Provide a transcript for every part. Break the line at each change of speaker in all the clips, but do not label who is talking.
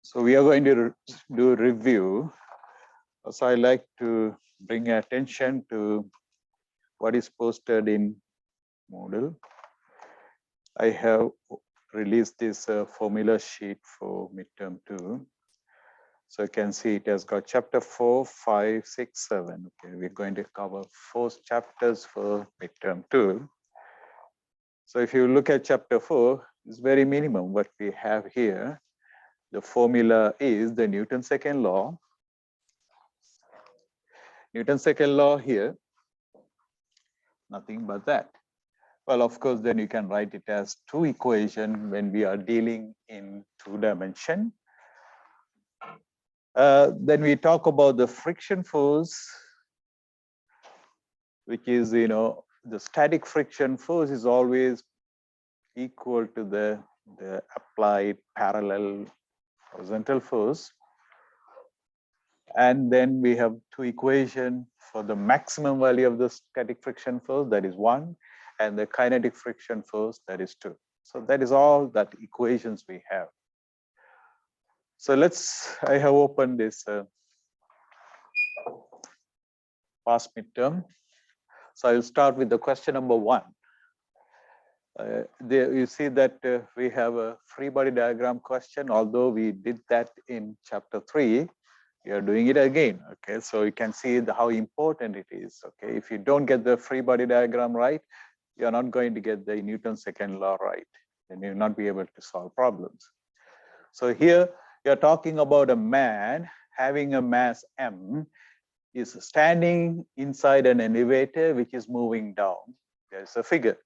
So we are going to do a review. So I like to bring attention to what is posted in Moodle. I have released this formula sheet for midterm 2. So you can see it has got chapter 4, 5, 6, 7. Okay, we're going to cover 4 chapters for midterm 2. So if you look at chapter 4, it's very minimum what we have here. The formula is the Newton's second law. Newton's second law here, nothing but that. Well, of course, then you can write it as 2 equation when we are dealing in 2 dimension. Then we talk about the friction force, which is, the static friction force is always equal to the applied parallel horizontal force. And then we have 2 equations for the maximum value of the static friction force, that is 1, and the kinetic friction force, that is 2. So that is all that equations we have. So I have opened this past midterm. So I'll start with the question number 1. There you see that we have a free body diagram question, although we did that in chapter 3. We are doing it again. Okay, so you can see how important it is. Okay, if you don't get the free body diagram right, you're not going to get the Newton's second law right, and you'll not be able to solve problems. So here you're talking about a man having a mass m, is standing inside an elevator which is moving down. There's a figure.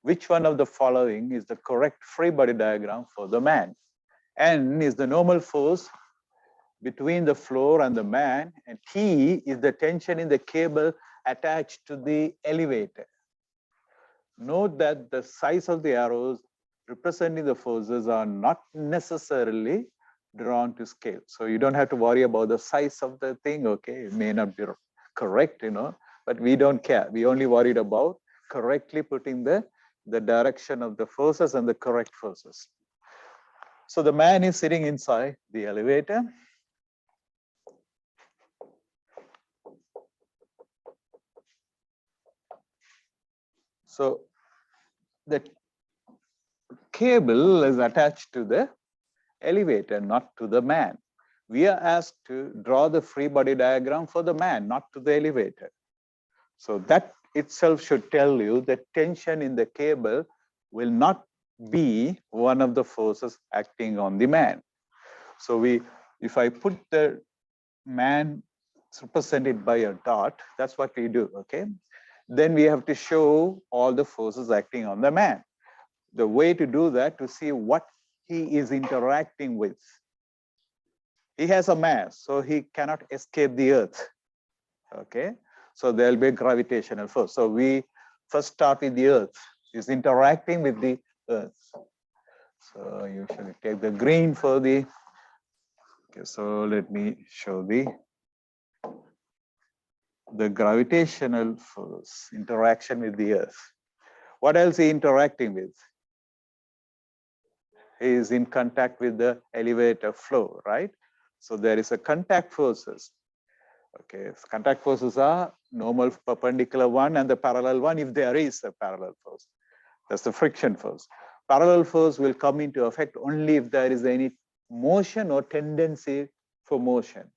Which one of the following is the correct free body diagram for the man? N is the normal force between the floor and the man, and T is the tension in the cable attached to the elevator. Note that the size of the arrows representing the forces are not necessarily drawn to scale. So you don't have to worry about the size of the thing, okay? It may not be correct, but we don't care. We only worried about correctly putting the direction of the forces and the correct forces. So the man is sitting inside the elevator. So the cable is attached to the elevator, not to the man. We are asked to draw the free body diagram for the man, not to the elevator. So that itself should tell you that tension in the cable will not be one of the forces acting on the man. So if I put the man represented by a dot, that's what we do, okay? Then we have to show all the forces acting on the man. The way to do that, to see what he is interacting with. He has a mass, so he cannot escape the earth, okay? So there'll be a gravitational force. So we first start with the earth. He's interacting with the earth. So usually take the green for the, okay, so let me show the gravitational force interaction with the earth. What else is he interacting with? He is in contact with the elevator floor, right? So there is a contact forces. Okay, so contact forces are normal perpendicular one and the parallel one if there is a parallel force. That's the friction force. Parallel force will come into effect only if there is any motion or tendency for motion.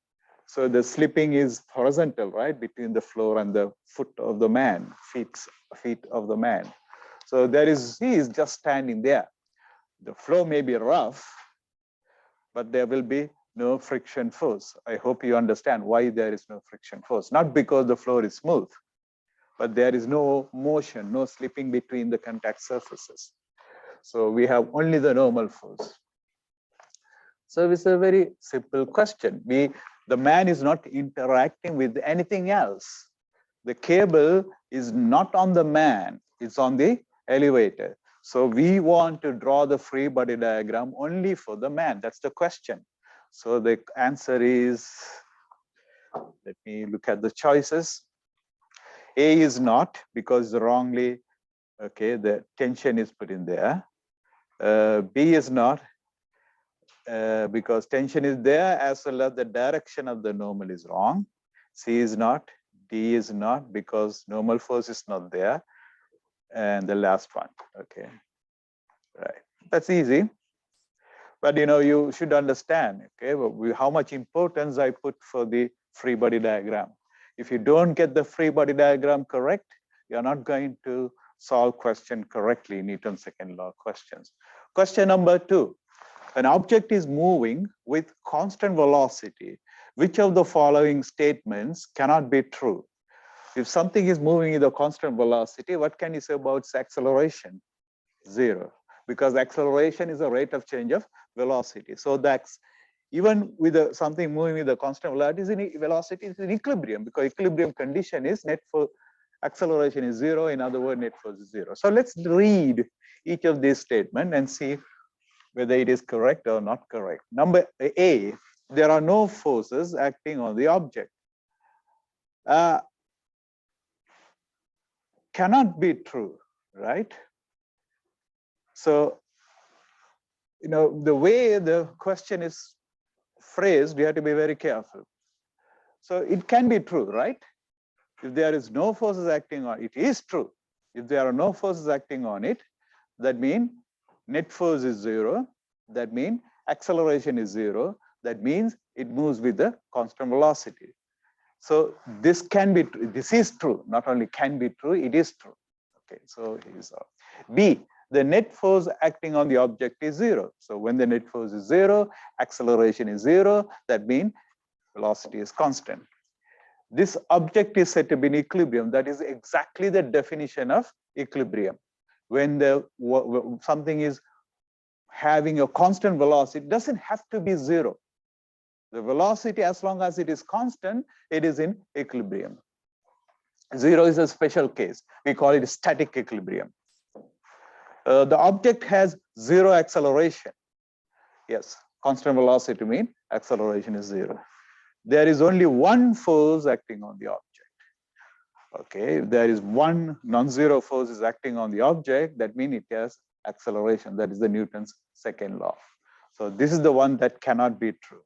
So the slipping is horizontal, right, between the floor and the foot of the man, feet of the man. So he is just standing there. The floor may be rough, but there will be no friction force. I hope you understand why there is no friction force. Not because the floor is smooth, but there is no motion, no slipping between the contact surfaces. So we have only the normal force. So it's a very simple question. The man is not interacting with anything else. The cable is not on the man, it's on the elevator. So we want to draw the free body diagram only for the man. That's the question. So the answer is, let me look at the choices. A is not, because wrongly Okay, the tension is put in there. B is not, because tension is there, as well as the direction of the normal is wrong. C is not, D is not, because normal force is not there. And the last one, okay, right. That's easy. But you should understand, okay, how much importance I put for the free body diagram. If you don't get the free body diagram correct, you're not going to solve question correctly, Newton's second law questions. Question number 2. An object is moving with constant velocity. Which of the following statements cannot be true? If something is moving with a constant velocity, what can you say about its acceleration? 0, because acceleration is a rate of change of velocity. So that's even with something moving with a constant velocity is in equilibrium, because equilibrium condition is net force acceleration is 0. In other words, net force is 0. So let's read each of these statements and see whether it is correct or not correct. Number A, there are no forces acting on the object. Cannot be true, right? So, the way the question is phrased, we have to be very careful. So it can be true, right? If there is no forces acting on it, is true. If there are no forces acting on it, that means net force is 0. That means acceleration is 0. That means it moves with the constant velocity. So this can be true. This is true. Not only can be true, it is true. Okay, so here's B. The net force acting on the object is 0. So when the net force is 0, acceleration is 0. That means velocity is constant. This object is said to be in equilibrium. That is exactly the definition of equilibrium. When something is having a constant velocity, it doesn't have to be 0. The velocity, as long as it is constant, it is in equilibrium. 0 is a special case. We call it static equilibrium. The object has 0 acceleration. Yes, constant velocity means acceleration is 0. There is only one force acting on the object. Okay, if there is one non-zero force is acting on the object, that means it has acceleration. That is the Newton's second law. So this is the one that cannot be true.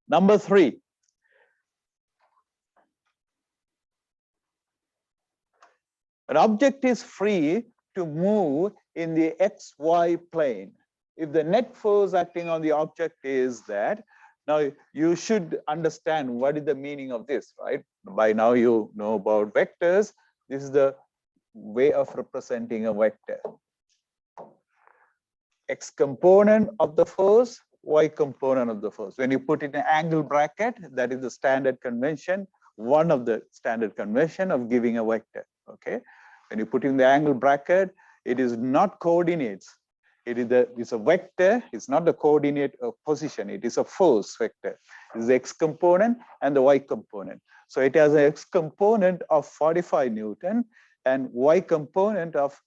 Number 3. An object is free to move in the XY plane. If the net force acting on the object is that, now you should understand what is the meaning of this, right? By now you know about vectors. This is the way of representing a vector. X component of the force, Y component of the force. When you put it in an angle bracket, that is the standard convention, one of the standard convention of giving a vector, okay? When you put in the angle bracket, it is not coordinates. It's a vector. It's not the coordinate of position. It is a force vector. It's the X component and the Y component. So it has an X component of 45 Newton and Y component of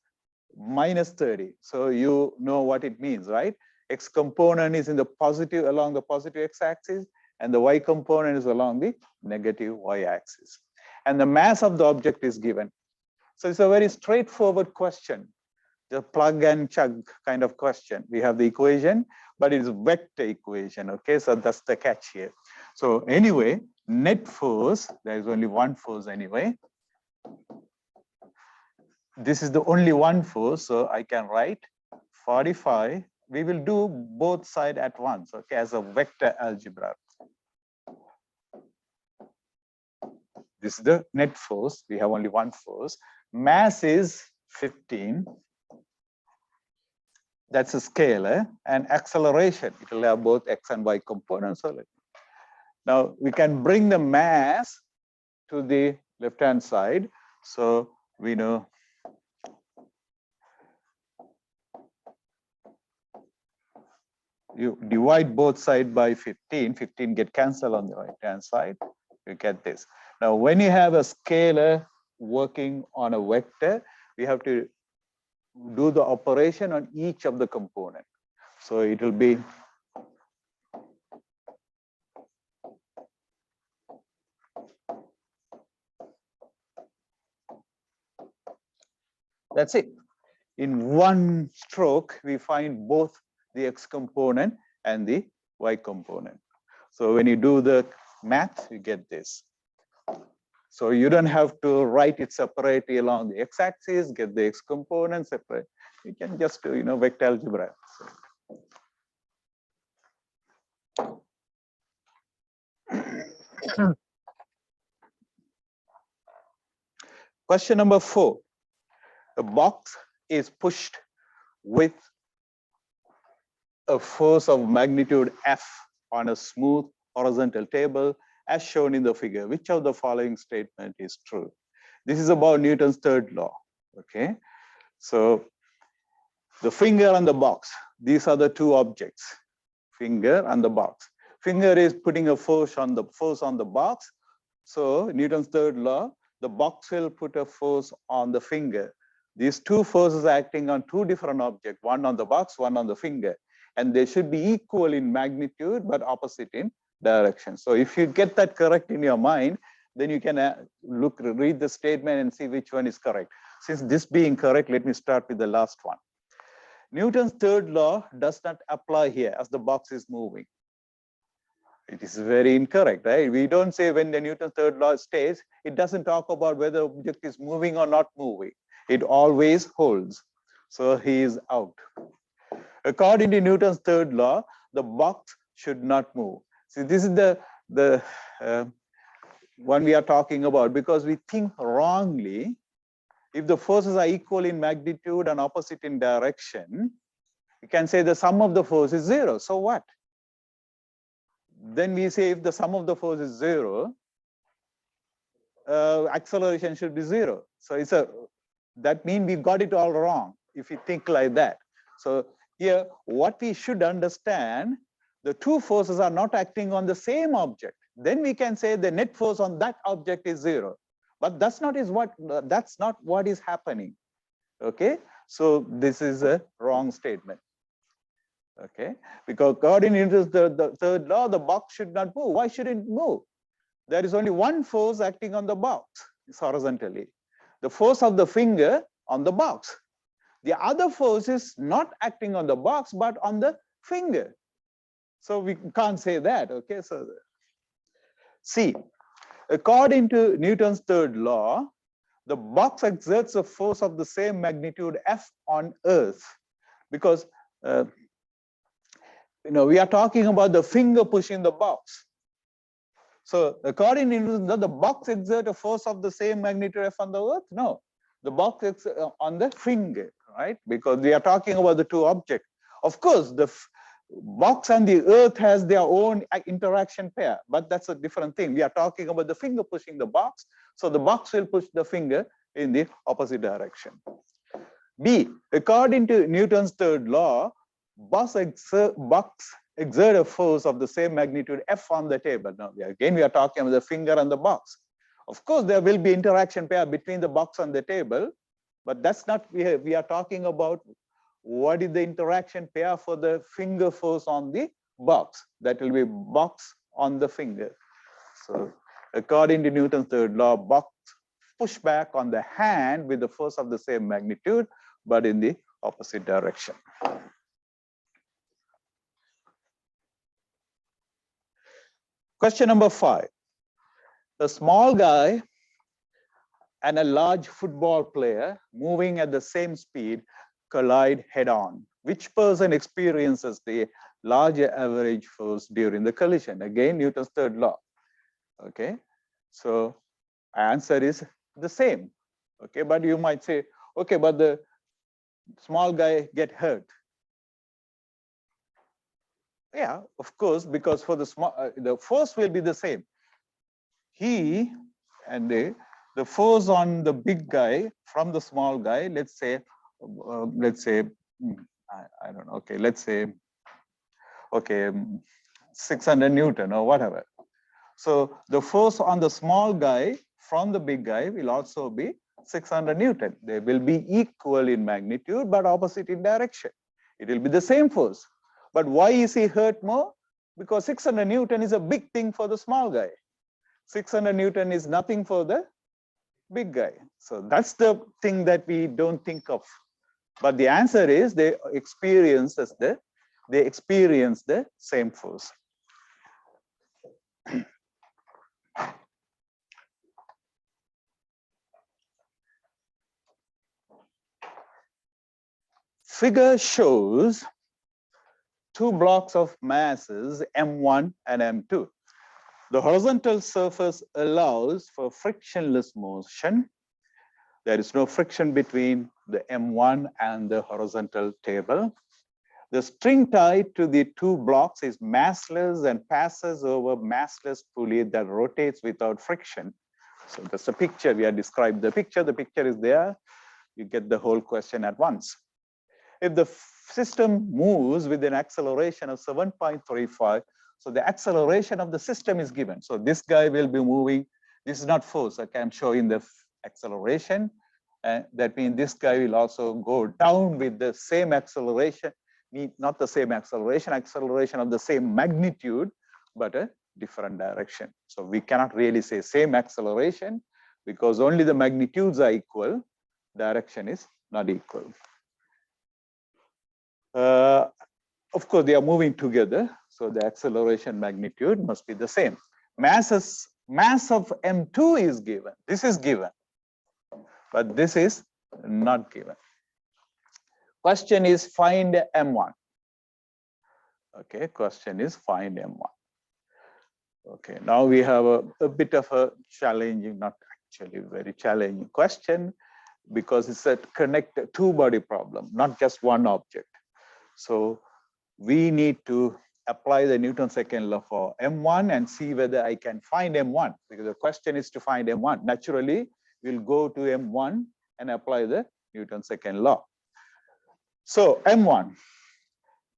minus 30. So you know what it means, right? X component is in the positive, along the positive X-axis, and the Y component is along the negative Y-axis. And the mass of the object is given. So it's a very straightforward question, the plug and chug kind of question. We have the equation, but it's a vector equation, okay? So that's the catch here. So anyway, net force, there is only one force anyway. This is the only one force, so I can write 45. We will do both sides at once, okay, as a vector algebra. This is the net force. We have only one force. Mass is 15. That's a scalar. And acceleration, it will have both X and Y components. Now we can bring the mass to the left-hand side. So we know you divide both sides by 15. 15 get cancelled on the right-hand side. You get this. Now, when you have a scalar working on a vector, we have to do the operation on each of the components. So it will be That's it. In one stroke, we find both the x component and the y component. So when you do the math, you get this. So you don't have to write it separately along the x-axis, get the x component separate. You can just do, vector algebra. Question number 4. The box is pushed with a force of magnitude F on a smooth horizontal table as shown in the figure. Which of the following statement is true? This is about Newton's third law. Okay, so the finger and the box, these are the two objects, finger and the box. Finger is putting a force on the box. So Newton's third law, the box will put a force on the finger. These two forces are acting on two different objects, one on the box, one on the finger. And they should be equal in magnitude, but opposite in direction. So if you get that correct in your mind, then you can read the statement and see which one is correct. Since this being correct, let me start with the last one. Newton's third law does not apply here as the box is moving. It is very incorrect, right? We don't say when the Newton's third law stays, it doesn't talk about whether the object is moving or not moving. It always holds. So he is out. According to Newton's third law, the box should not move. See, this is the one we are talking about, because we think wrongly. If the forces are equal in magnitude and opposite in direction, you can say the sum of the force is 0. So what? Then we say if the sum of the force is 0, acceleration should be 0. So that means we got it all wrong if we think like that. So here, what we should understand, the two forces are not acting on the same object. Then we can say the net force on that object is 0. But that's not what is happening. Okay, so this is a wrong statement. Okay, because according to the third law, the box should not move. Why should it move? There is only one force acting on the box, it's horizontally. The force of the finger on the box. The other force is not acting on the box, but on the finger. So we can't say that. Okay, so C. According to Newton's third law, the box exerts a force of the same magnitude F on Earth, because we are talking about the finger pushing the box. So according to Newton, the box exerts a force of the same magnitude F on the Earth? No, the box is on the finger, right? Because we are talking about the two objects. Of course, the box and the Earth has their own interaction pair, but that's a different thing. We are talking about the finger pushing the box. So the box will push the finger in the opposite direction. B, according to Newton's third law, box exert a force of the same magnitude F on the table. Now, again, we are talking about the finger and the box. Of course, there will be interaction pair between the box and the table, but that's not, we are talking about what is the interaction pair for the finger force on the box. That will be box on the finger. So according to Newton's third law, box push back on the hand with the force of the same magnitude, but in the opposite direction. Question number 5. A small guy and a large football player moving at the same speed collide head-on. Which person experiences the larger average force during the collision? Again, Newton's third law. Okay, so answer is the same. Okay, but you might say, okay, but the small guy get hurt. Yeah, of course, because for the small, the force will be the same. He and the force on the big guy from the small guy, let's say, I don't know. Okay, let's say, okay, 600 Newton or whatever. So the force on the small guy from the big guy will also be 600 Newton. They will be equal in magnitude, but opposite in direction. It will be the same force. But why is he hurt more? Because 600 Newton is a big thing for the small guy. 600 Newton is nothing for the big guy. So that's the thing that we don't think of. But the answer is they experience the same force. Figure shows two blocks of masses M1 and M2. The horizontal surface allows for frictionless motion. There is no friction between the M1 and the horizontal table. The string tied to the two blocks is massless and passes over massless pulley that rotates without friction. So that's a picture. We have described the picture. The picture is there. You get the whole question at once. If the system moves with an acceleration of 7.35, so the acceleration of the system is given. So this guy will be moving. This is not force. Okay, I'm showing the acceleration. And that means this guy will also go down with the same acceleration, not the same acceleration of the same magnitude, but a different direction. So we cannot really say same acceleration because only the magnitudes are equal. Direction is not equal. Of course, they are moving together, so the acceleration magnitude must be the same. Mass of M2 is given. This is given, but this is not given. Question is find M1. Okay, question is find M1. Okay, now we have a bit of a challenging, not actually very challenging question, because it's a connected two-body problem, not just one object. So we need to apply the Newton's second law for M1 and see whether I can find M1, because the question is to find M1. Naturally, we'll go to M1 and apply the Newton's second law. So M1,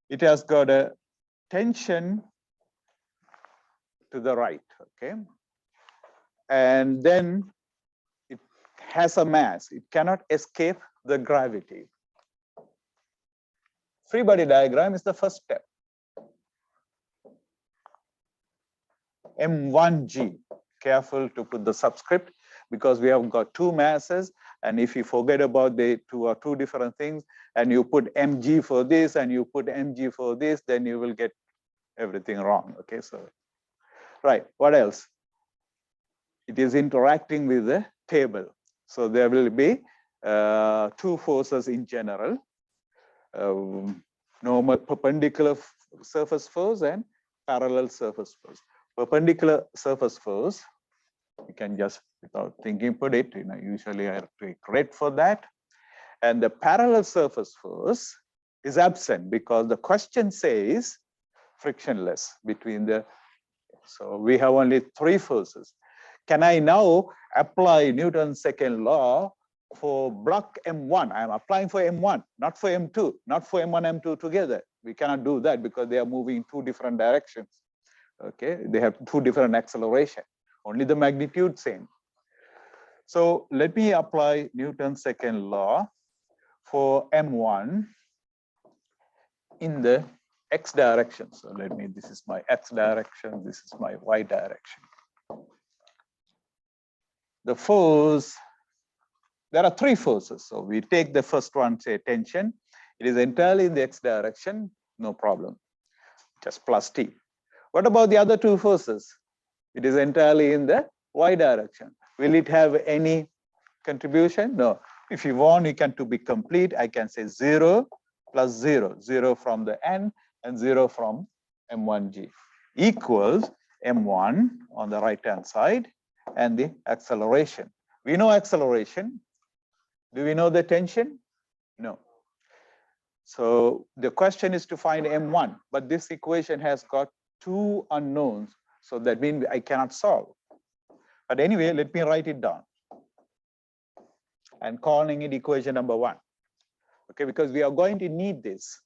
it has got a tension to the right, okay? And then it has a mass. It cannot escape the gravity. Free body diagram is the first step. M1G, careful to put the subscript because we have got two masses, and if you forget about the two different things and you put mg for this and you put mg for this, then you will get everything wrong. Okay, so right, what else? It is interacting with the table, so there will be two forces in general, normal perpendicular surface force and parallel surface force. Perpendicular surface force, you can just without thinking put it, usually I take red for that. And the parallel surface force is absent because the question says frictionless between the, so we have only three forces. Can I now apply Newton's second law for block M1? I'm applying for M1, not for M2, not for M1, M2 together. We cannot do that because they are moving in two different directions. Okay, they have two different acceleration, only the magnitude same. So let me apply Newton's second law for M1 in the X direction. So let me, this is my X direction, this is my Y direction. The force, there are three forces. So we take the first one, say tension. It is entirely in the X direction, no problem, just plus T. What about the other two forces? It is entirely in the Y direction. Will it have any contribution? No. If you want, you can, to be complete, I can say 0 plus 0, 0 from the N and 0 from M1G equals M1 on the right-hand side and the acceleration. We know acceleration. Do we know the tension? No. So the question is to find M1, but this equation has got two unknowns. So that means I cannot solve. But anyway, let me write it down. And calling it equation number 1. Okay, because we are going to need this.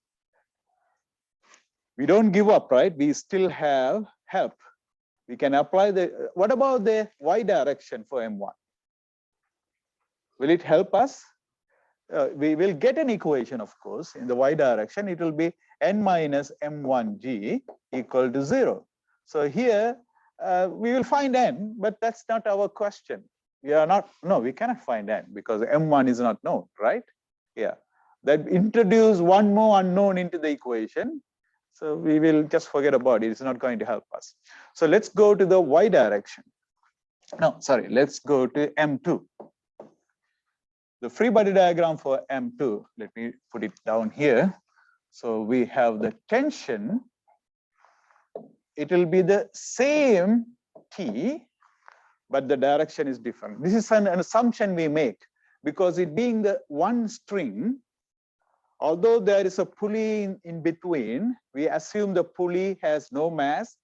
We don't give up, right? We still have help. We can apply the, what about the Y direction for M1? Will it help us? We will get an equation, of course, in the Y direction. It will be N minus M1G equal to 0. So here we will find N, but that's not our question. we cannot find n because m1 is not known, right? Yeah, that introduce one more unknown into the equation. So we will just forget about it. It's not going to help us. So let's go to the y direction. No, sorry, let's go to M2. The free body diagram for M2, let me put it down here. So we have the tension. It will be the same T, but the direction is different. This is an assumption we make because it being the one string, although there is a pulley in between, we assume the pulley has no mass,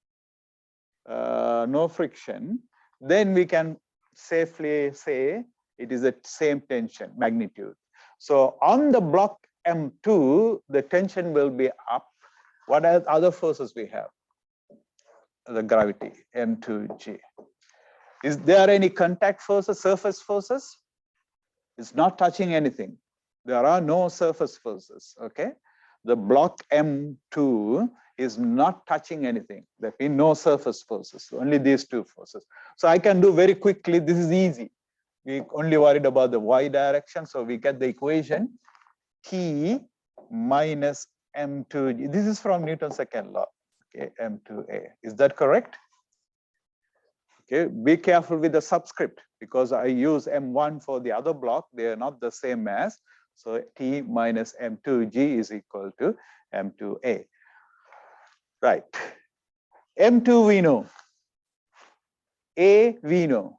no friction, then we can safely say it is the same tension magnitude. So on the block M2, the tension will be up. What are other forces we have? The gravity, M2G. Is there any contact forces, surface forces? It's not touching anything. There are no surface forces, okay? The block M2 is not touching anything. There be no surface forces, only these two forces. So I can do very quickly, this is easy. We only worried about the y direction, so we get the equation T minus M2G. This is from Newton's second law, okay, M2A. Is that correct? Okay, be careful with the subscript because I use M1 for the other block. They are not the same mass. So T minus M2G is equal to M2A. Right. M2 we know. A we know.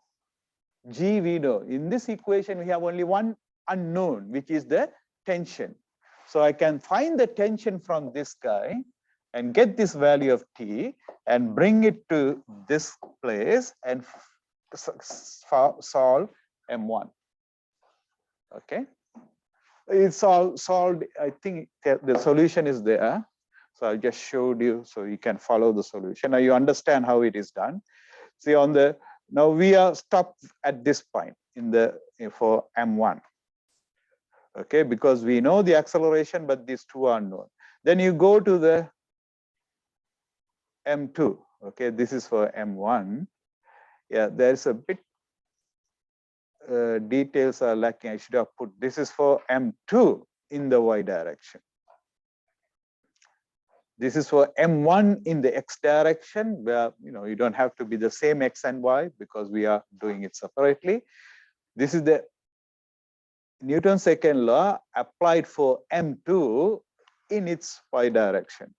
G we know. In this equation, we have only one unknown, which is the tension. So I can find the tension from this guy and get this value of T and bring it to this place and solve M1. Okay. It's all solved. I think the solution is there. So I just showed you so you can follow the solution. Now you understand how it is done. See on the, now we are stopped at this point in the, for M1. Okay, because we know the acceleration, but these two are unknown. Then you go to the M2. Okay, this is for M1. Yeah, there's a bit details are lacking. I should have put this is for M2 in the y direction. This is for M1 in the x direction, where you don't have to be the same x and y because we are doing it separately. This is the Newton's second law applied for M2 in its y direction.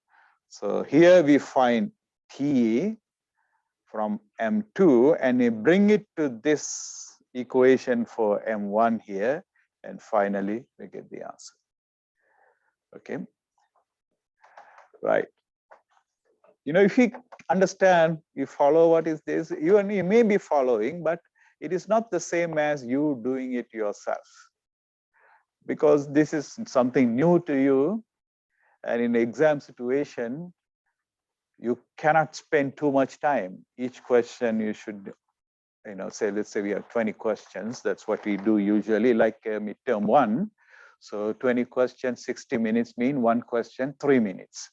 So here we find T from M2 and we bring it to this equation for M1 here, and finally we get the answer. Okay. Right. If you understand, you follow what is this, you may be following, but it is not the same as you doing it yourself. Because this is something new to you, and in the exam situation, you cannot spend too much time. Each question you should, say, let's say we have 20 questions. That's what we do usually, like midterm 1. So 20 questions, 60 minutes mean one question, 3 minutes.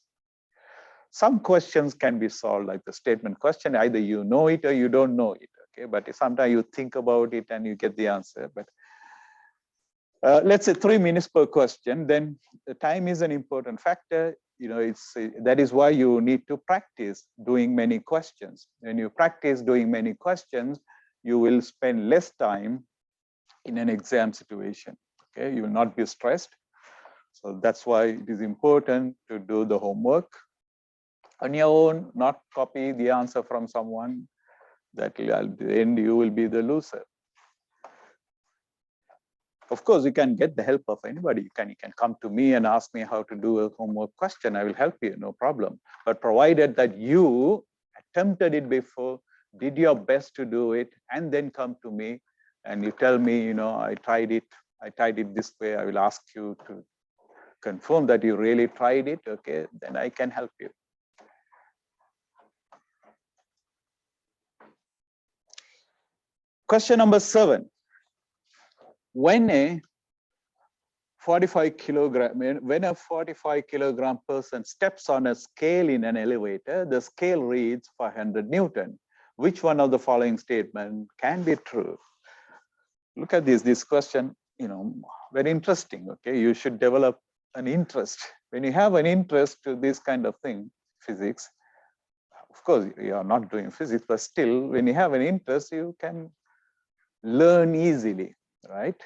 Some questions can be solved like the statement question. Either you know it or you don't know it. Okay, but sometimes you think about it and you get the answer. But let's say 3 minutes per question. Then the time is an important factor. That is why you need to practice doing many questions. When you practice doing many questions, you will spend less time in an exam situation. Okay, you will not be stressed. So that's why it is important to do the homework on your own, not copy the answer from someone. That will, at the end, you will be the loser. Of course, you can get the help of anybody. You can come to me and ask me how to do a homework question. I will help you, no problem. But provided that you attempted it before, did your best to do it, and then come to me and you tell me, I tried it this way. I will ask you to confirm that you really tried it. Okay, then I can help you. Question number 7. When a 45 kilogram person steps on a scale in an elevator, the scale reads 500 Newton. Which one of the following statements can be true? Look at this question, very interesting. Okay, you should develop an interest. When you have an interest to this kind of thing, physics, of course you are not doing physics, but still when you have an interest, you can learn easily, right?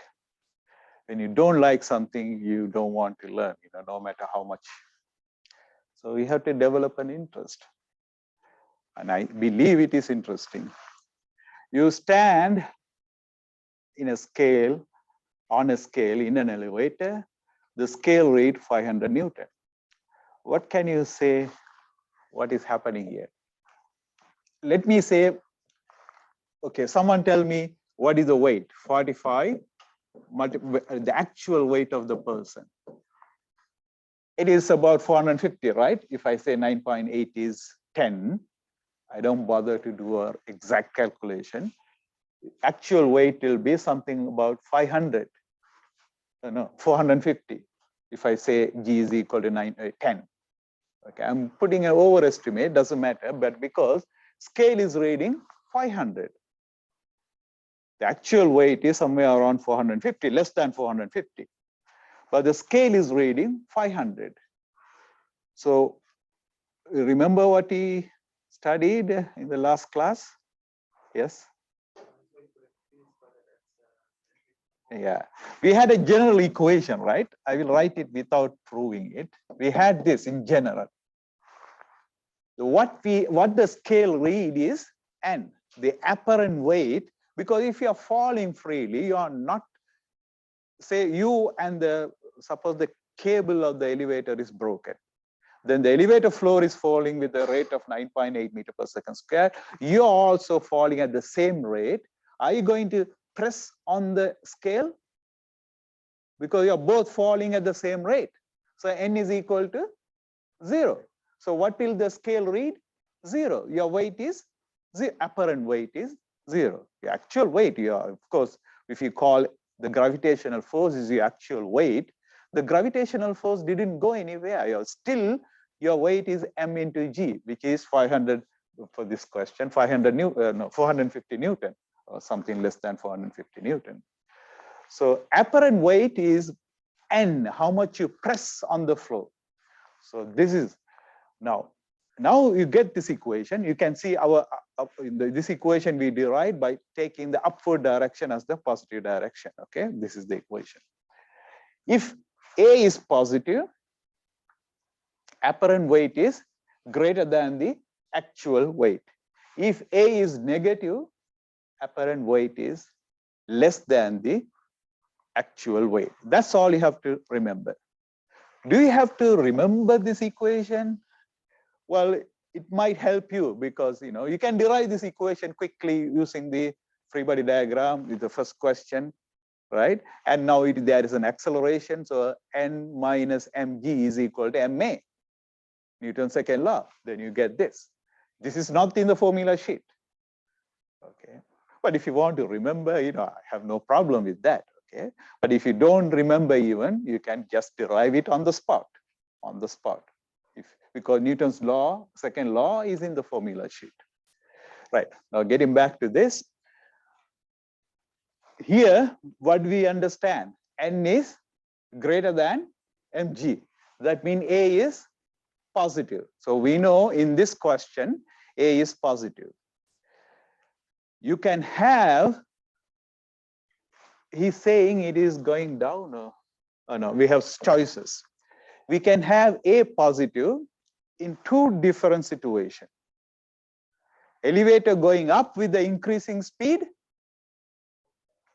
When you don't like something, you don't want to learn, no matter how much. So we have to develop an interest. And I believe it is interesting. You stand in a scale, on a scale in an elevator, the scale read 500 Newton. What can you say? What is happening here? Let me say, okay, someone tell me what is the weight? 45, the actual weight of the person. It is about 450, right? If I say 9.8 is 10, I don't bother to do an exact calculation. Actual weight will be something about 500. No, 450. If I say G is equal to 10. Okay, I'm putting an overestimate, doesn't matter, but because scale is reading 500. The actual weight is somewhere around 450, less than 450. But the scale is reading 500. So remember what he studied in the last class? Yes? Yeah, we had a general equation, right? I will write it without proving it. We had this in general. What the scale read is n, the apparent weight, because if you are falling freely, you are not, say you and suppose the cable of the elevator is broken. Then the elevator floor is falling with a rate of 9.8 meter per second square. You're also falling at the same rate. Are you going to press on the scale? Because you're both falling at the same rate. So n is equal to 0. So what will the scale read? 0. Your weight is, the apparent weight is 0. The actual weight, of course, if you call the gravitational force is your actual weight, the gravitational force didn't go anywhere. Your weight is m into g, which is 500 for this question, 450 Newton, or something less than 450 Newton. So apparent weight is n, how much you press on the floor. So this is now you get this equation. You can see this equation we derive by taking the upward direction as the positive direction. Okay, this is the equation. If A is positive, apparent weight is greater than the actual weight. If A is negative, apparent weight is less than the actual weight. That's all you have to remember. Do you have to remember this equation? Well, it might help you because you can derive this equation quickly using the free body diagram with the first question, right? And now there is an acceleration, so n minus mg is equal to ma, Newton's second law. Then you get this. This is not in the formula sheet. Okay, but if you want to remember, I have no problem with that. Okay, but if you don't remember even, you can just derive it on the spot. Because Newton's law, second law, is in the formula sheet. Right, now getting back to this. Here, what we understand, n is greater than mg. That means A is positive. So we know in this question, A is positive. You can have, he's saying it is going down. Oh no, we have choices. We can have A positive in two different situations. Elevator going up with the increasing speed,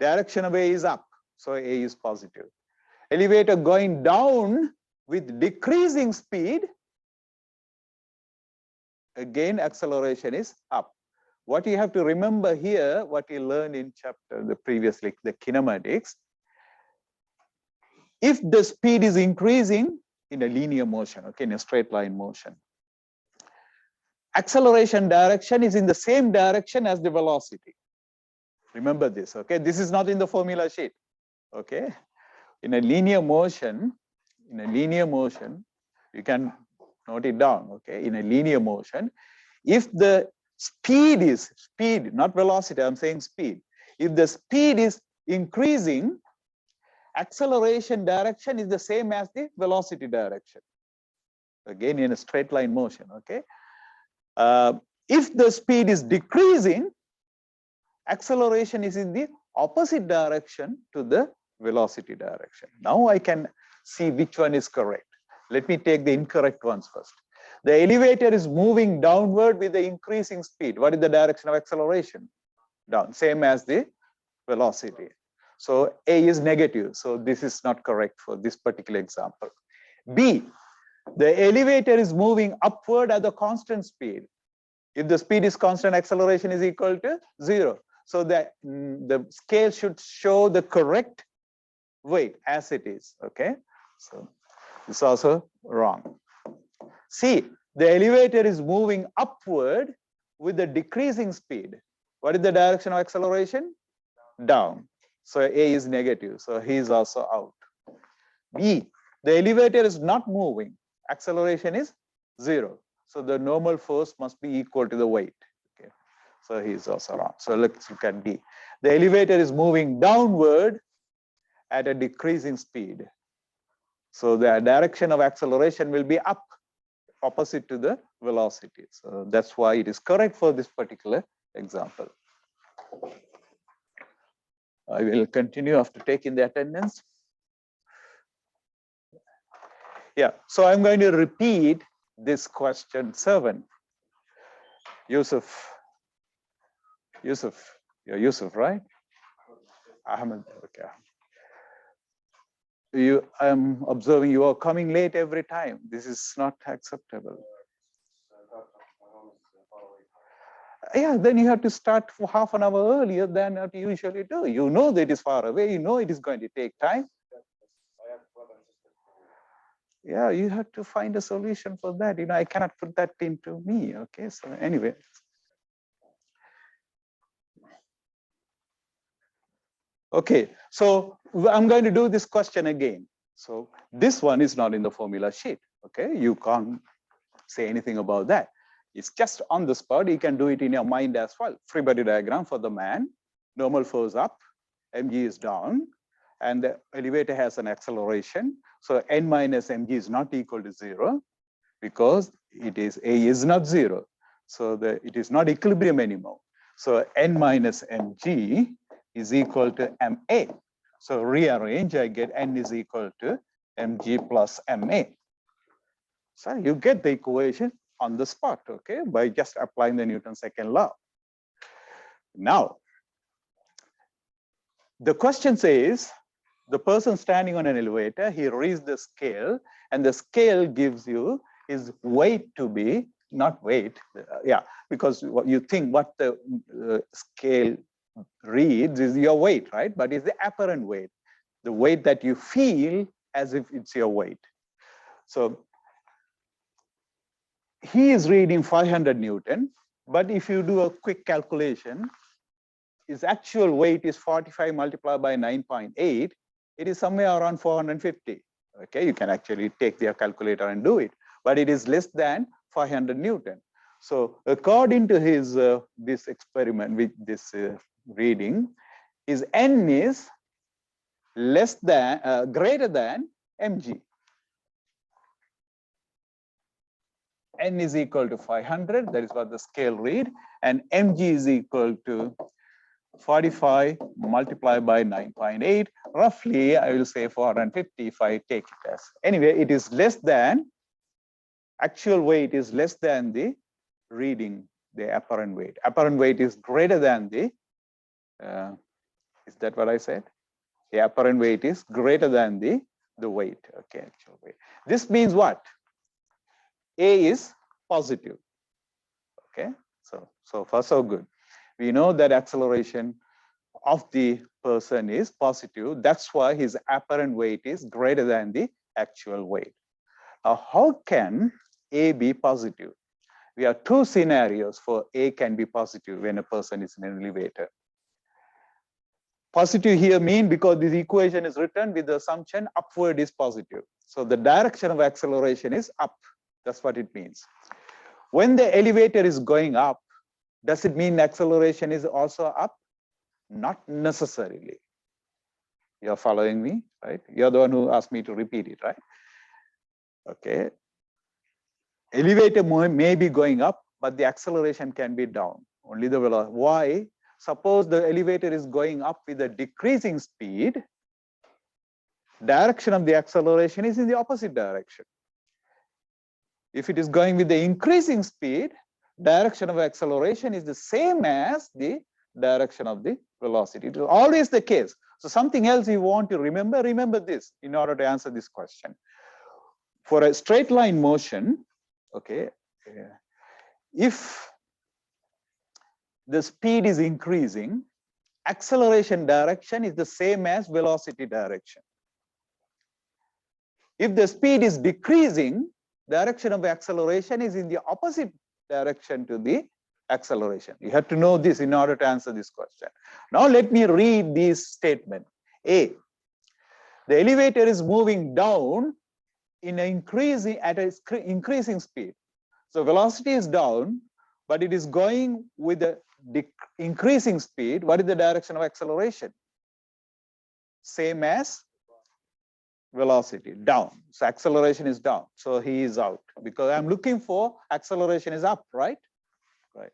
direction of A is up, so A is positive. Elevator going down with decreasing speed, again acceleration is up. What you have to remember here, what you learned in previously, the kinematics, if the speed is increasing in a linear motion, okay, in a straight line motion, acceleration direction is in the same direction as the velocity. Remember this, okay? This is not in the formula sheet, okay? In a linear motion, you can note it down, okay? In a linear motion, if the speed, not velocity, I'm saying speed. If the speed is increasing, acceleration direction is the same as the velocity direction. Again, in a straight line motion, okay? If the speed is decreasing, acceleration is in the opposite direction to the velocity direction. Now I can see which one is correct. Let me take the incorrect ones first. The elevator is moving downward with the increasing speed. What is the direction of acceleration? Down, same as the velocity. So A is negative. So this is not correct for this particular example. B, the elevator is moving upward at a constant speed. If the speed is constant, acceleration is equal to 0. So the scale should show the correct weight as it is, okay? So it's also wrong. C, the elevator is moving upward with a decreasing speed. What is the direction of acceleration? Down. So A is negative, so he is also out. B, the elevator is not moving. Acceleration is 0. So the normal force must be equal to the weight. Okay. So he is also wrong. So let's look at D. The elevator is moving downward at a decreasing speed. So the direction of acceleration will be up, opposite to the velocity. So that's why it is correct for this particular example. I will continue after taking the attendance. Yeah, so I'm going to repeat this question 7. Yusuf, you're Yusuf, right? Ahmed, okay. I'm observing you are coming late every time. This is not acceptable. Yeah, then you have to start for half an hour earlier than what you usually do. You know that it is far away. You know it is going to take time. Yeah, you have to find a solution for that. I cannot put that into me. Okay, so anyway. Okay, so I'm going to do this question again. So this one is not in the formula sheet. Okay, you can't say anything about that. It's just on the spot. You can do it in your mind as well. Free body diagram for the man. Normal force up, mg is down, and the elevator has an acceleration. So n minus mg is not equal to 0 because it is A is not 0. So it is not equilibrium anymore. So n minus mg is equal to ma. So rearrange, I get n is equal to mg plus ma. So you get the equation on the spot, okay, by just applying the Newton's second law. Now, the question says, the person standing on an elevator, he reads the scale, and the scale gives you his weight to be, not weight, yeah, because what you think what the scale reads is your weight, right? But it's the apparent weight, the weight that you feel as if it's your weight. So he is reading 500 Newton, but if you do a quick calculation, his actual weight is 45 multiplied by 9.8. It is somewhere around 450. Okay, you can actually take their calculator and do it, but it is less than 500 Newton. So according to his this experiment with this reading, his n is less than greater than mg. N is equal to 500, that is what the scale read, and mg is equal to 45 multiplied by 9.8, roughly I will say 450 if I take it as. Anyway, it is less than, actual weight is less than the reading, the apparent weight. Apparent weight is greater than the, is that what I said? The apparent weight is greater than the weight, okay, actual weight. This means what? A is positive, okay? So far so good. We know that acceleration of the person is positive. That's why his apparent weight is greater than the actual weight. Now, how can A be positive? We have two scenarios for A can be positive when a person is in an elevator. Positive here means because this equation is written with the assumption upward is positive. So the direction of acceleration is up. That's what it means. When the elevator is going up, does it mean acceleration is also up? Not necessarily. You're following me, right? You're the one who asked me to repeat it, right? Okay. Elevator may be going up, but the acceleration can be down. Only the velocity. Why? Suppose the elevator is going up with a decreasing speed, direction of the acceleration is in the opposite direction. If it is going with the increasing speed, direction of acceleration is the same as the direction of the velocity. It is always the case. So something else you want to remember this in order to answer this question. For a straight line motion, okay, if the speed is increasing, acceleration direction is the same as velocity direction. If the speed is decreasing, direction of acceleration is in the opposite direction to the acceleration. You have to know this in order to answer this question. Now let me read this statement. A, the elevator is moving down in an increasing speed. So velocity is down, but it is going with a increasing speed. What is the direction of acceleration? Same as velocity, down. So acceleration is down. So he is out because I'm looking for acceleration is up, right? Right.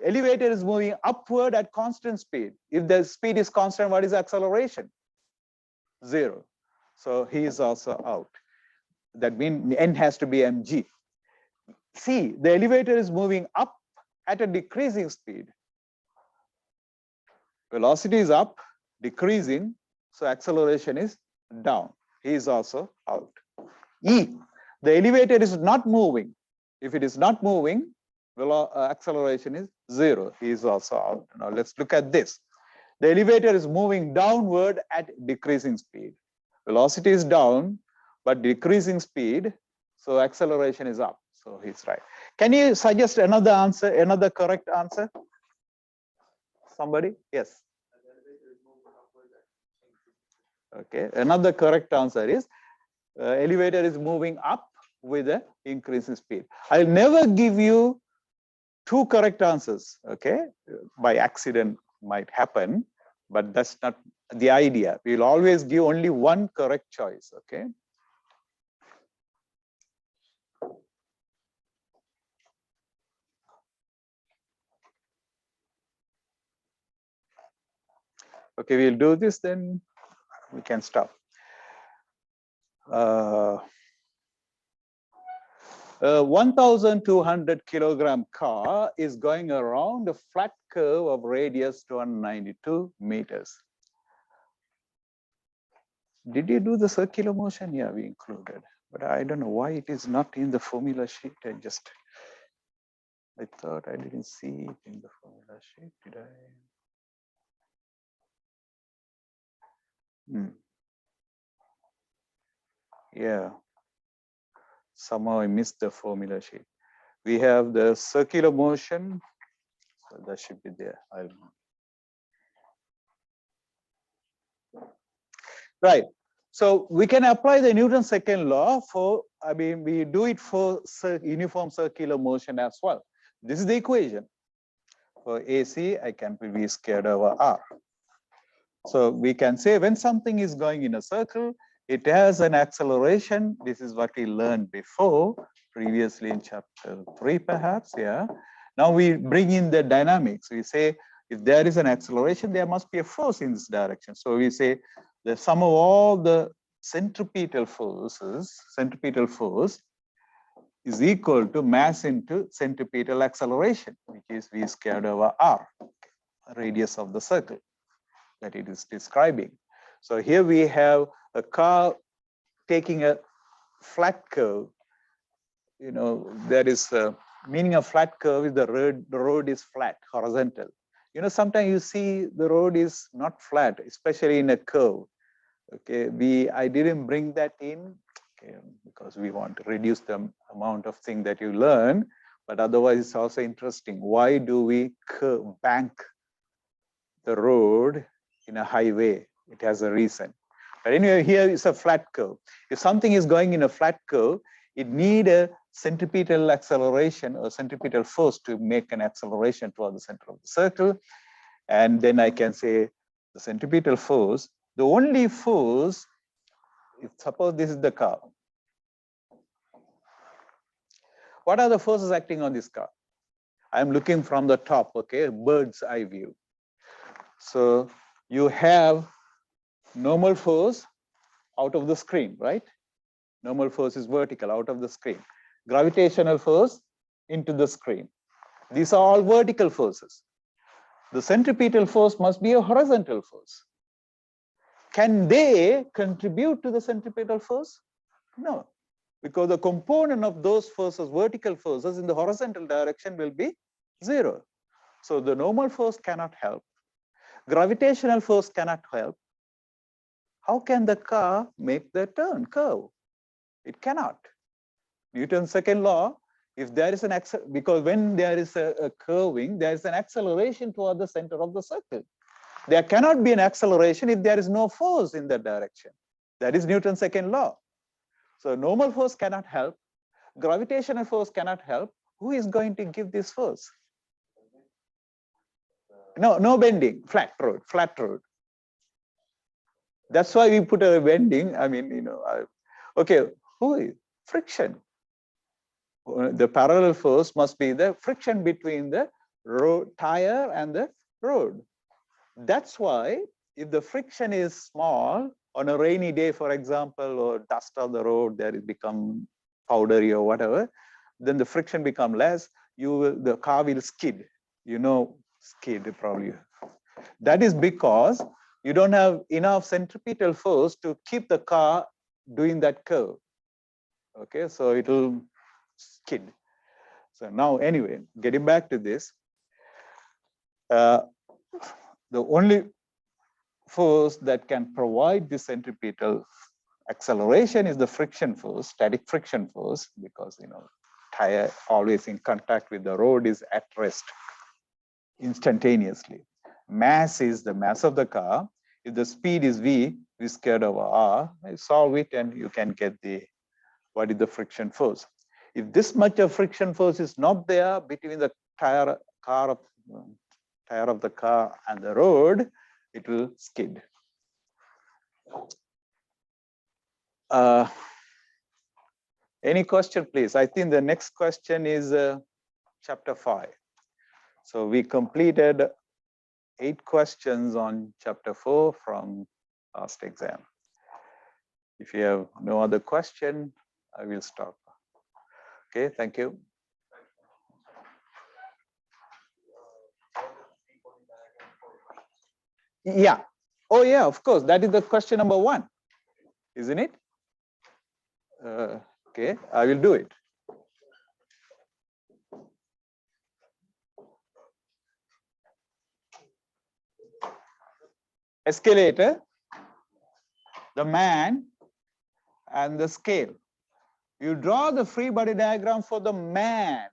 Elevator is moving upward at constant speed. If the speed is constant, what is acceleration? 0. So he is also out. That means n has to be mg. C, the elevator is moving up at a decreasing speed. Velocity is up, decreasing, so acceleration is down. He is also out. E, the elevator is not moving. If it is not moving, acceleration is 0. He is also out. Now let's look at this. The elevator is moving downward at decreasing speed. Velocity is down, but decreasing speed, so acceleration is up. So he's right. Can you suggest another answer, another correct answer? Somebody? Yes. Okay, another correct answer is elevator is moving up with an increasing speed. I'll never give you 2 correct answers, okay? By accident might happen, but that's not the idea. We'll always give only 1 correct choice, okay? Okay, we'll do this, then we can stop. 1,200 kilogram car is going around a flat curve of radius 292 meters. Did you do the circular motion? Yeah, we included, but I don't know why it is not in the formula sheet. I thought I didn't see it in the formula sheet. Did I? Yeah. Somehow I missed the formula sheet. We have the circular motion, so that should be there. Right. So we can apply the Newton's second law for, we do it for uniform circular motion as well. This is the equation. For AC, I can put V squared over R. So we can say when something is going in a circle, it has an acceleration. This is what we learned before, previously in chapter 3, perhaps, yeah. Now we bring in the dynamics. We say, if there is an acceleration, there must be a force in this direction. So we say the sum of all the centripetal force is equal to mass into centripetal acceleration, which is V squared over R, radius of the circle that it is describing. So here we have a car taking a flat curve. You know, there is a meaning of flat curve is the road is flat, horizontal. You know, sometimes you see the road is not flat, especially in a curve. Okay, I didn't bring that in, okay, because we want to reduce the amount of thing that you learn, but otherwise it's also interesting. Why do we bank the road in a highway? It has a reason. But anyway, here is a flat curve. If something is going in a flat curve, it needs a centripetal acceleration or centripetal force to make an acceleration toward the center of the circle. And then I can say the centripetal force The only force, suppose this is the car. What are the forces acting on this car? I'm looking from the top, okay, bird's eye view. So you have normal force out of the screen, right? Normal force is vertical out of the screen. Gravitational force into the screen. These are all vertical forces. The centripetal force must be a horizontal force. Can they contribute to the centripetal force? No, because the component of those forces, vertical forces in the horizontal direction will be 0. So the normal force cannot help. Gravitational force cannot help. How can the car make the turn curve? It cannot. Newton's second law, if there is an because when there is a curving, there is an acceleration toward the center of the circle. There cannot be an acceleration if there is no force in that direction. That is Newton's second law. So normal force cannot help. Gravitational force cannot help. Who is going to give this force? No bending, flat road. That's why we put a bending. I mean, okay, who is? Friction. The parallel force must be the friction between the tire and the road. That's why if the friction is small on a rainy day, for example, or dust on the road, there it become powdery or whatever, then the friction become less. The car will skid. Skid probably. That is because you don't have enough centripetal force to keep the car doing that curve. Okay, so it will skid. So now, anyway, getting back to this, the only force that can provide the centripetal acceleration is the friction force, static friction force, because tire always in contact with the road is at rest instantaneously. Mass is the mass of the car. If the speed is v squared over r, solve it and you can get what is the friction force. If this much of friction force is not there between the tire of the car and the road, it will skid. Any question, please? I think the next question is chapter 5. So we completed 8 questions on chapter 4 from last exam. If you have no other question, I will stop. Okay, thank you. Yeah. Oh, yeah, of course. That is the question number 1, isn't it? Okay, I will do it. Escalator, the man, and the scale. You draw the free body diagram for the man,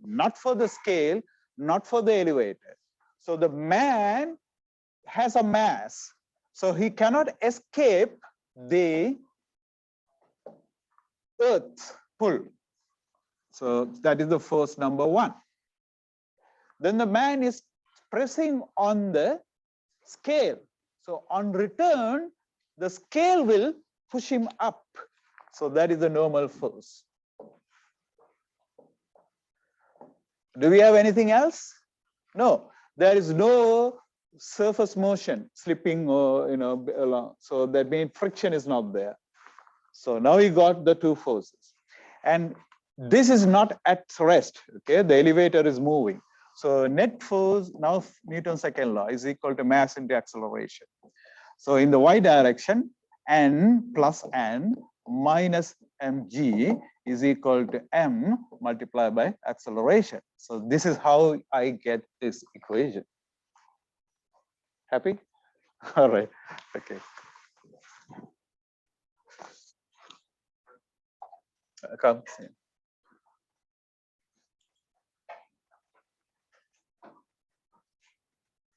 not for the scale, not for the elevator. So the man has a mass, so he cannot escape the earth pull. So that is the force number 1. Then the man is pressing on the scale. So on return, the scale will push him up. So that is the normal force. Do we have anything else? No, there is no surface motion slipping or along. So that means friction is not there. So now you got the 2 forces. And this is not at rest. Okay, the elevator is moving. So net force, now Newton's second law, is equal to mass into acceleration. So in the y direction, n plus n minus mg is equal to m multiplied by acceleration. So this is how I get this equation. Happy? All right. Okay. Come.